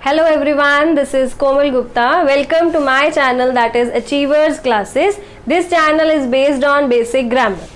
Hello everyone, this is Komal Gupta. Welcome to my channel that is Achievers Classes. This channel is based on basic grammar.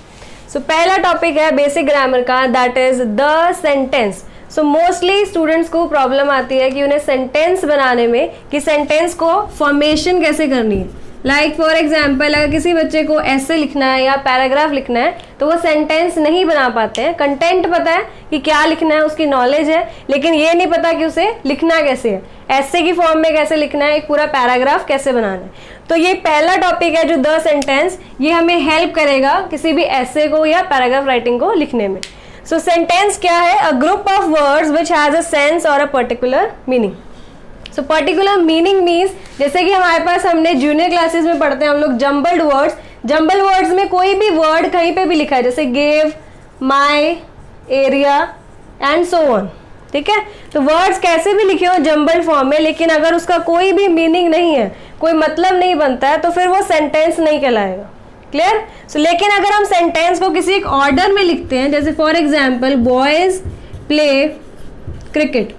So पहला topic है basic grammar का, that is the sentence. So mostly students को problem आती है कि उन्हें sentence बनाने में कि सेंटेंस को फॉर्मेशन कैसे करनी है. लाइक फॉर एग्जाम्पल अगर किसी बच्चे को ऐसे लिखना है या पैराग्राफ लिखना है तो वो सेंटेंस नहीं बना पाते हैं. कंटेंट पता है कि क्या लिखना है, उसकी नॉलेज है, लेकिन ये नहीं पता कि उसे लिखना कैसे है, ऐसे की फॉर्म में कैसे लिखना है, एक पूरा पैराग्राफ कैसे बनाना है. तो ये पहला टॉपिक है जो द सेंटेंस, ये हमें हेल्प करेगा किसी भी ऐसे को या पैराग्राफ राइटिंग को लिखने में. सो सेंटेंस क्या है? A group of words which has a sense और a particular meaning. So particular meaning means जैसे कि हमारे पास हमने जूनियर क्लासेस में पढ़ते हैं हम लोग जम्बल्ड वर्ड्स. जम्बल वर्ड्स में कोई भी वर्ड कहीं पे भी लिखा है, जैसे gave, my, area and so on. ठीक है, तो वर्ड्स कैसे भी लिखे हो जम्बल्ड फॉर्म में, लेकिन अगर उसका कोई भी मीनिंग नहीं है, कोई मतलब नहीं बनता है, तो फिर वो सेंटेंस नहीं कहलाएगा. क्लियर? सो लेकिन अगर हम सेंटेंस को किसी एक ऑर्डर में लिखते हैं, जैसे for example boys play cricket,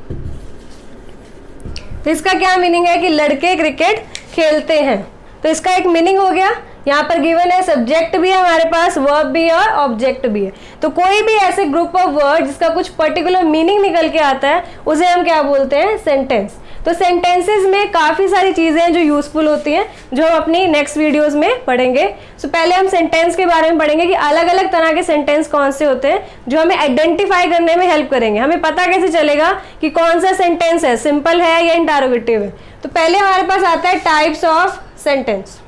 तो इसका क्या मीनिंग है कि लड़के क्रिकेट खेलते हैं. तो इसका एक मीनिंग हो गया. यहाँ पर गिवन है सब्जेक्ट भी है हमारे पास, वर्ब भी है और ऑब्जेक्ट भी है. तो कोई भी ऐसे ग्रुप ऑफ वर्ड जिसका कुछ पर्टिकुलर मीनिंग निकल के आता है उसे हम क्या बोलते हैं? सेंटेंस. तो सेंटेंसेस में काफ़ी सारी चीज़ें हैं जो यूजफुल होती हैं, जो हम अपनी नेक्स्ट वीडियोस में पढ़ेंगे. सो पहले हम सेंटेंस के बारे में पढ़ेंगे कि अलग अलग तरह के सेंटेंस कौन से होते हैं जो हमें आइडेंटिफाई करने में हेल्प करेंगे. हमें पता कैसे चलेगा कि कौन सा सेंटेंस है, सिंपल है या इंटरोगेटिव है. तो पहले हमारे पास आता है types of sentence.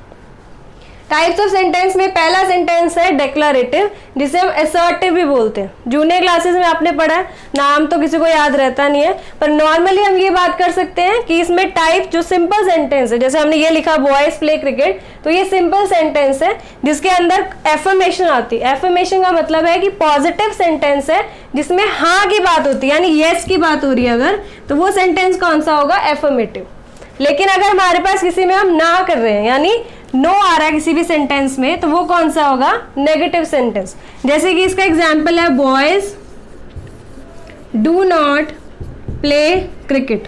Types of sentence में पहला सेंटेंस है डिक्लेरेटिव, जिसे हम असर्टिव भी बोलते हैं. जूनियर क्लासेस में आपने पढ़ा है, नाम तो किसी को याद रहता नहीं है, पर नॉर्मली हम ये बात कर सकते हैं कि इसमें टाइप जो सिंपल सेंटेंस है, जैसे हमने ये लिखा बॉयज प्ले क्रिकेट, तो ये सिंपल सेंटेंस है जिसके अंदर एफर्मेशन आती है. एफर्मेशन का मतलब है कि पॉजिटिव सेंटेंस है जिसमें हाँ की बात होती है, यानी यस की बात हो रही है अगर, तो वो सेंटेंस कौन सा होगा? एफर्मेटिव. लेकिन अगर हमारे पास किसी में हम ना कर रहे हैं, यानी नो आ रहा है किसी भी सेंटेंस में, तो वो कौन सा होगा? Negative sentence. जैसे कि इसका एग्जांपल है boys do not play cricket,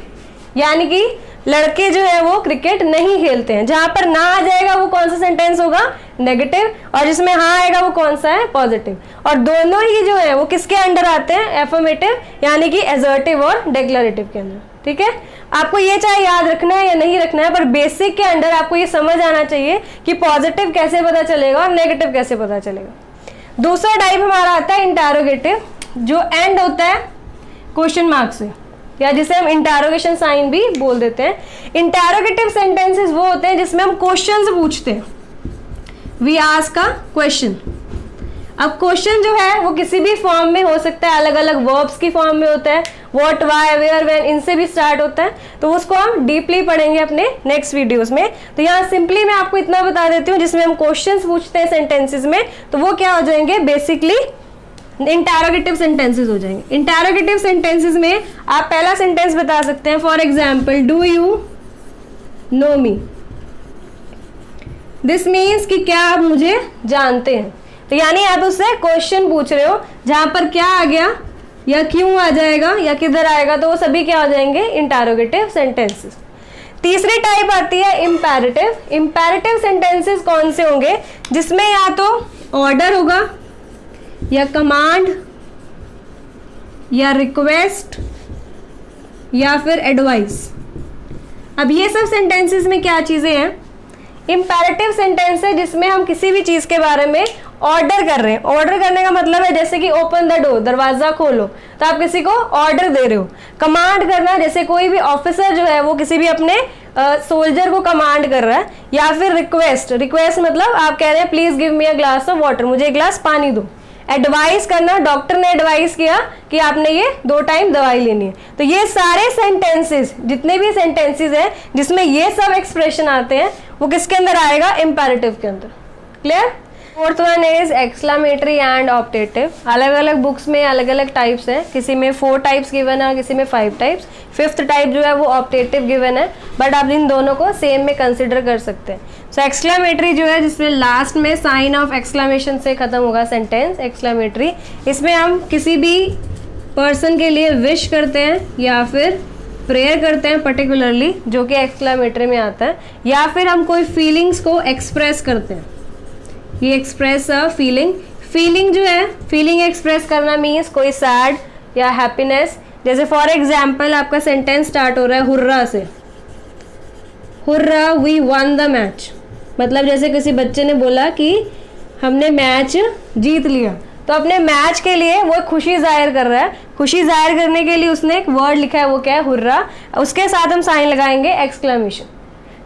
यानी कि लड़के जो है वो क्रिकेट नहीं खेलते हैं. जहां पर ना आ जाएगा वो कौन सा सेंटेंस होगा? नेगेटिव. और जिसमें हाँ आएगा वो कौन सा है? पॉजिटिव. और दोनों ही जो है वो किसके अंडर आते हैं? एफर्मेटिव, यानी कि असर्टिव और डिक्लेरेटिव के अंदर. ठीक है, आपको ये चाहे याद रखना है या नहीं रखना है, पर बेसिक के अंडर आपको ये समझ आना चाहिए कि पॉजिटिव कैसे पता चलेगा और नेगेटिव कैसे पता चलेगा. दूसरा टाइप हमारा आता है इंटरोगेटिव, जो एंड होता है क्वेश्चन मार्क से, या जिसे हम इंटरोगेशन साइन भी बोल देते हैं. इंटरोगेटिव सेंटेंसेस वो होते हैं जिसमें हम क्वेश्चन पूछते हैं. We ask a question. अब क्वेश्चन जो है वो किसी भी फॉर्म में हो सकता है, अलग अलग वर्ब्स की फॉर्म में होता है, व्हाट, व्हाई, वेयर, व्हेन, इनसे भी स्टार्ट होता है. तो उसको हम डीपली पढ़ेंगे अपने नेक्स्ट वीडियोस में. तो यहाँ सिंपली मैं आपको इतना बता देती हूँ, जिसमें हम क्वेश्चंस पूछते हैं सेंटेंसेस में, तो वो क्या हो जाएंगे? बेसिकली इंटरोगेटिव सेंटेंसेस हो जाएंगे. इंटरोगेटिव सेंटेंसेस में आप पहला सेंटेंस बता सकते हैं, for example do you know me. This means कि क्या आप मुझे जानते हैं. तो यानी आप उससे क्वेश्चन पूछ रहे हो, जहां पर क्या आ गया या क्यों आ जाएगा या किधर आएगा, तो वो सभी क्या हो जाएंगे? Interrogative sentences. तीसरी टाइप आती है इंपेरेटिव. इंपेरेटिव सेंटेंसेस कौन से होंगे? जिसमें या तो ऑर्डर होगा, या कमांड, या रिक्वेस्ट, या फिर एडवाइस. अब ये सब सेंटेंसेस में क्या चीजें हैं? इंपेरेटिव सेंटेंस है जिसमें हम किसी भी चीज के बारे में ऑर्डर कर रहे हैं. ऑर्डर करने का मतलब है जैसे कि ओपन द डोर, दरवाजा खोलो, तो आप किसी को ऑर्डर दे रहे हो. कमांड करना, जैसे कोई भी ऑफिसर जो है वो किसी भी अपने सोल्जर को कमांड कर रहा है. या फिर रिक्वेस्ट. रिक्वेस्ट मतलब आप कह रहे हैं please give me a glass of water, मुझे एक ग्लास पानी दो. एडवाइस करना, डॉक्टर ने एडवाइस किया कि आपने ये 2 टाइम दवाई लेनी है. तो ये सारे सेंटेंसेस, जितने भी सेंटेंसेस हैं जिसमें ये सब एक्सप्रेशन आते हैं, वो किसके अंदर आएगा? इंपेरेटिव के अंदर. Clear? Fourth one is exclamatory and optative. अलग अलग बुक्स में अलग अलग टाइप्स हैं, किसी में 4 टाइप्स गिवन है, किसी में 5 टाइप्स. 5th टाइप जो है वो ऑप्टेटिव गिवन है, बट आप इन दोनों को सेम में कंसिडर कर सकते हैं. सो एक्सक्लामेटरी जो है जिसमें लास्ट में साइन ऑफ एक्सक्लामेशन से खत्म होगा सेंटेंस, एक्सक्लामेटरी. इसमें हम किसी भी पर्सन के लिए विश करते हैं या फिर प्रेयर करते हैं पर्टिकुलरली, जो कि एक्सक्लेमेटरी में आता है, या फिर हम कोई फीलिंग्स को एक्सप्रेस करते हैं। ये एक्सप्रेस फीलिंग, फीलिंग जो है, फीलिंग एक्सप्रेस करना मीन्स कोई सैड या हैप्पीनेस। जैसे फॉर एग्जाम्पल आपका सेंटेंस स्टार्ट हो रहा है हुर्रा से, hurrah we won the match. मतलब जैसे किसी बच्चे ने बोला कि हमने मैच जीत लिया, तो अपने मैच के लिए वो खुशी जाहिर कर रहा है। खुशी जाहिर करने के लिए उसने एक वर्ड लिखा है, वो क्या है, हुर्रा। उसके साथ हम साइन लगाएंगे एक्सक्लेमेशन।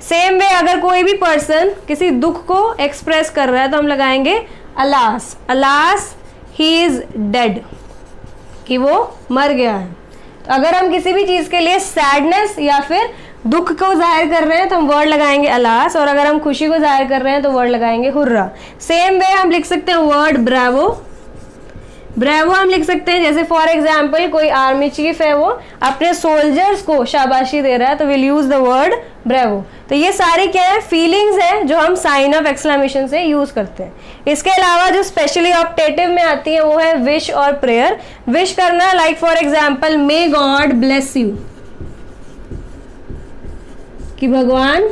सेम वे अगर कोई भी पर्सन किसी दुख को एक्सप्रेस कर रहा है तो हम लगाएंगे alas, alas he is dead, कि वो मर गया है। तो अगर हम किसी भी चीज़ के लिए सैडनेस या फिर दुख को जाहिर कर रहे हैं तो हम वर्ड लगाएंगे अलास, और अगर हम खुशी को जाहिर कर रहे हैं तो वर्ड लगाएंगे हुर्रा। सेम वे हम लिख सकते हैं वर्ड ब्रावो, ब्रावो हम लिख सकते हैं। जैसे फॉर एग्जाम्पल कोई आर्मी चीफ है, वो अपने सोल्जर्स को शाबाशी दे रहा है, तो will use the word Bravo. तो ये सारी क्या है, फीलिंग्स है जो हम साइन ऑफ एक्सक्लेमेशन से यूज करते हैं। इसके अलावा जो स्पेशली ऑप्टेटिव में आती है वो है विश और प्रेयर। विश करना, like for example may God bless you, कि भगवान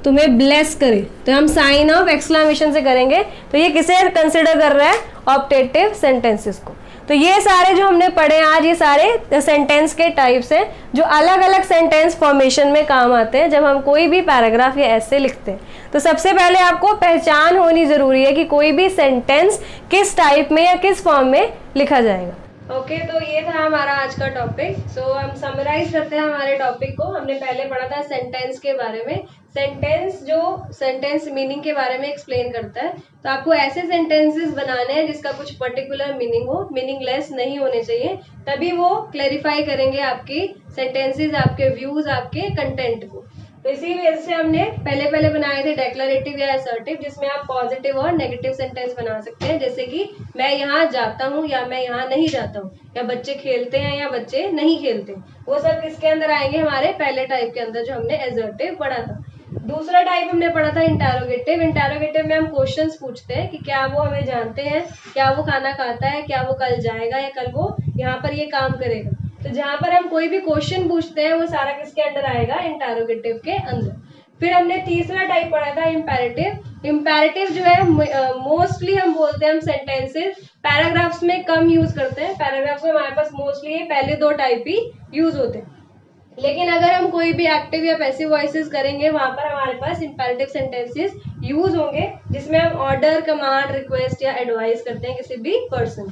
तुम्हें ब्लेस करे, तो हम साइन ऑफ एक्सक्लेमेशन से करेंगे। तो ये किसे कंसिडर कर रहा है, ऑप्टेटिव सेंटेंसेस को। तो ये सारे जो हमने पढ़े आज, ये सारे सेंटेंस के टाइप्स हैं जो अलग अलग सेंटेंस फॉर्मेशन में काम आते हैं जब हम कोई भी पैराग्राफ या ऐसे लिखते हैं। तो सबसे पहले आपको पहचान होनी जरूरी है कि कोई भी सेंटेंस किस टाइप में या किस फॉर्म में लिखा जाएगा। ओके, तो ये था हमारा आज का टॉपिक। सो हम समराइज करते हैं हमारे टॉपिक को। हमने पहले पढ़ा था सेंटेंस के बारे में। सेंटेंस जो सेंटेंस मीनिंग के बारे में एक्सप्लेन करता है। तो आपको ऐसे सेंटेंसेस बनाने हैं जिसका कुछ पर्टिकुलर मीनिंग हो, मीनिंगलेस नहीं होने चाहिए, तभी वो क्लैरिफाई करेंगे आपकी सेंटेंसेस, आपके व्यूज, आपके कंटेंट को। तो इसी वजह से हमने पहले बनाए थे डेक्लरेटिव या असर्टिव, जिसमें आप पॉजिटिव और नेगेटिव सेंटेंस बना सकते हैं। जैसे कि मैं यहाँ जाता हूँ या मैं यहाँ नहीं जाता हूँ, या बच्चे खेलते हैं या बच्चे नहीं खेलते, वो सब किसके अंदर आएंगे, हमारे पहले टाइप के अंदर जो हमने असर्टिव पढ़ा था। दूसरा टाइप हमने पढ़ा था इंटरोगेटिव। इंटरोगेटिव में हम क्वेश्चंस पूछते हैं कि क्या वो हमें जानते हैं, क्या वो खाना खाता है, क्या वो कल जाएगा या कल वो यहाँ पर ये काम करेगा। तो जहां पर हम कोई भी क्वेश्चन पूछते हैं वो सारा किसके अंदर आएगा, इंटरोगेटिव के अंदर। फिर हमने तीसरा टाइप पढ़ा था इम्पेरेटिव। इम्पेरेटिव जो है मोस्टली हम बोलते हैं हम सेंटेंसेस पैराग्राफ्स में कम यूज करते हैं। पैराग्राफ्स में हमारे पास मोस्टली ये पहले दो टाइप ही यूज होते हैं, लेकिन अगर हम कोई भी एक्टिव या पैसिव वॉइसेस करेंगे वहां पर हमारे पास इम्पेरेटिव सेंटेंसेस यूज होंगे, जिसमें हम ऑर्डर, कमांड, रिक्वेस्ट या एडवाइस करते हैं किसी भी person.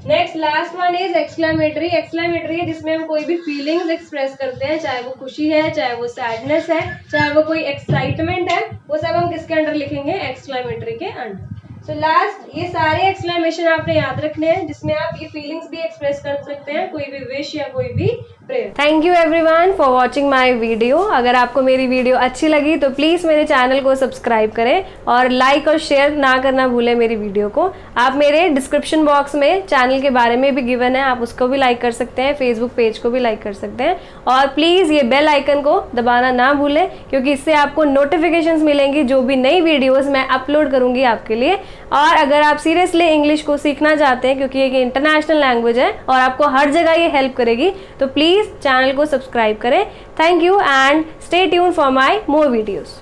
Next last one is exclamatory. Exclamatory है जिसमें हम कोई भी फीलिंग्स एक्सप्रेस करते हैं, चाहे वो खुशी है, चाहे वो सैडनेस है, चाहे वो कोई एक्साइटमेंट है, वो सब हम किसके अंडर लिखेंगे, एक्सक्लेमेटरी के अंडर। सो लास्ट, ये सारे एक्सक्लेमेशन आपने याद रखने हैं, जिसमें आप ये फीलिंग्स भी एक्सप्रेस कर सकते हैं, कोई भी विश या कोई भी prayer. Thank you everyone for watching my video. अगर आपको मेरी वीडियो अच्छी लगी तो प्लीज़ मेरे चैनल को सब्सक्राइब करें और लाइक और शेयर ना करना भूलें मेरी वीडियो को। आप मेरे डिस्क्रिप्शन बॉक्स में चैनल के बारे में भी गिवन है, आप उसको भी लाइक कर सकते हैं, फेसबुक पेज को भी लाइक कर सकते हैं। और प्लीज़ ये बेल आइकन को दबाना ना भूलें, क्योंकि इससे आपको नोटिफिकेशंस मिलेंगी जो भी नई वीडियोज़ मैं अपलोड करूँगी आपके लिए। और अगर आप सीरियसली इंग्लिश को सीखना चाहते हैं, क्योंकि ये इंटरनेशनल लैंग्वेज है और आपको हर जगह ये हेल्प करेगी, तो प्लीज़ चैनल को सब्सक्राइब करें। Thank you and stay tune for my more videos.